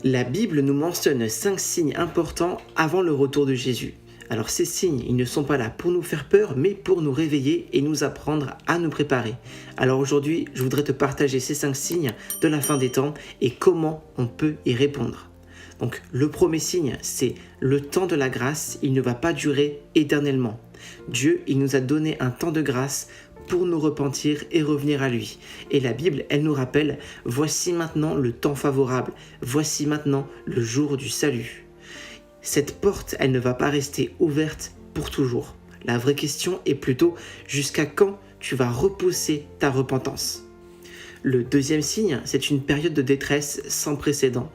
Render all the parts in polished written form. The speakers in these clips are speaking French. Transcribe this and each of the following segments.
La Bible nous mentionne 5 signes importants avant le retour de Jésus. Alors ces signes, ils ne sont pas là pour nous faire peur, mais pour nous réveiller et nous apprendre à nous préparer. Alors aujourd'hui, je voudrais te partager ces 5 signes de la fin des temps et comment on peut y répondre. Donc le premier signe, c'est le temps de la grâce, il ne va pas durer éternellement. Dieu, il nous a donné un temps de grâce pour nous repentir et revenir à lui. Et la Bible, elle nous rappelle, voici maintenant le temps favorable, voici maintenant le jour du salut. Cette porte, elle ne va pas rester ouverte pour toujours. La vraie question est plutôt jusqu'à quand tu vas repousser ta repentance. Le deuxième signe, c'est une période de détresse sans précédent.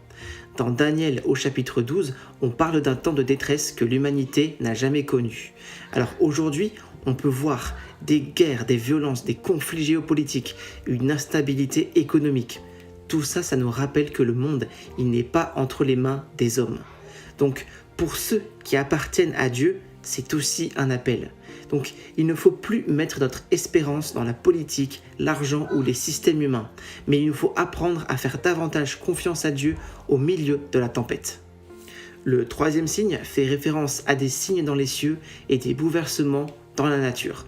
Dans Daniel au chapitre 12, on parle d'un temps de détresse que l'humanité n'a jamais connu. Alors aujourd'hui, on peut voir des guerres, des violences, des conflits géopolitiques, une instabilité économique. Tout ça, ça nous rappelle que le monde, il n'est pas entre les mains des hommes. Donc, pour ceux qui appartiennent à Dieu, c'est aussi un appel. Donc, il ne faut plus mettre notre espérance dans la politique, l'argent ou les systèmes humains, mais il nous faut apprendre à faire davantage confiance à Dieu au milieu de la tempête. Le troisième signe fait référence à des signes dans les cieux et des bouleversements dans la nature.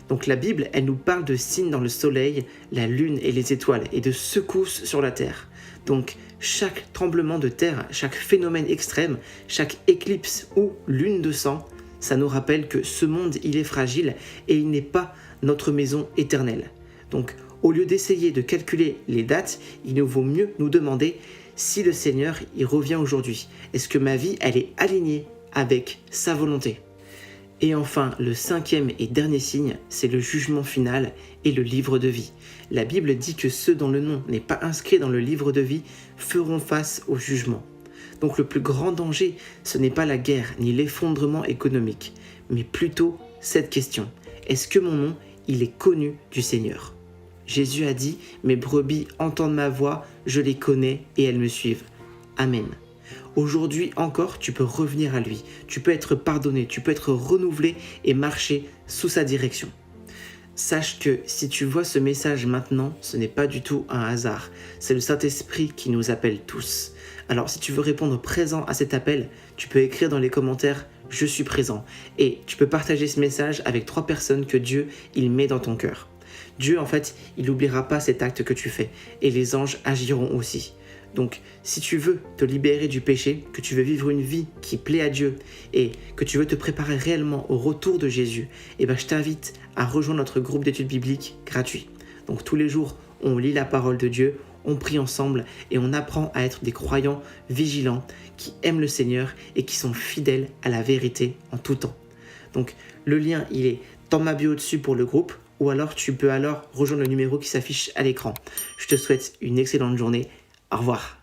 Donc la Bible, elle nous parle de signes dans le soleil, la lune et les étoiles et de secousses sur la terre. Donc chaque tremblement de terre, chaque phénomène extrême, chaque éclipse ou lune de sang, ça nous rappelle que ce monde, il est fragile et il n'est pas notre maison éternelle. Donc au lieu d'essayer de calculer les dates, il nous vaut mieux nous demander si le Seigneur, il revient aujourd'hui. Est-ce que ma vie, elle est alignée avec sa volonté ? Et enfin, le cinquième et dernier signe, c'est le jugement final et le livre de vie. La Bible dit que ceux dont le nom n'est pas inscrit dans le livre de vie feront face au jugement. Donc le plus grand danger, ce n'est pas la guerre ni l'effondrement économique, mais plutôt cette question. Est-ce que mon nom, il est connu du Seigneur ? Jésus a dit, « Mes brebis entendent ma voix, je les connais et elles me suivent. » Amen. Aujourd'hui encore, tu peux revenir à lui, tu peux être pardonné, tu peux être renouvelé et marcher sous sa direction. Sache que si tu vois ce message maintenant, ce n'est pas du tout un hasard, c'est le Saint-Esprit qui nous appelle tous. Alors si tu veux répondre présent à cet appel, tu peux écrire dans les commentaires « Je suis présent » et tu peux partager ce message avec 3 personnes que Dieu il met dans ton cœur. Dieu en fait, il n'oubliera pas cet acte que tu fais et les anges agiront aussi. Donc, si tu veux te libérer du péché, que tu veux vivre une vie qui plaît à Dieu et que tu veux te préparer réellement au retour de Jésus, je t'invite à rejoindre notre groupe d'études bibliques gratuit. Donc, tous les jours, on lit la parole de Dieu, on prie ensemble et on apprend à être des croyants vigilants qui aiment le Seigneur et qui sont fidèles à la vérité en tout temps. Donc, le lien, il est dans ma bio dessus pour le groupe ou alors tu peux rejoindre le numéro qui s'affiche à l'écran. Je te souhaite une excellente journée. Au revoir.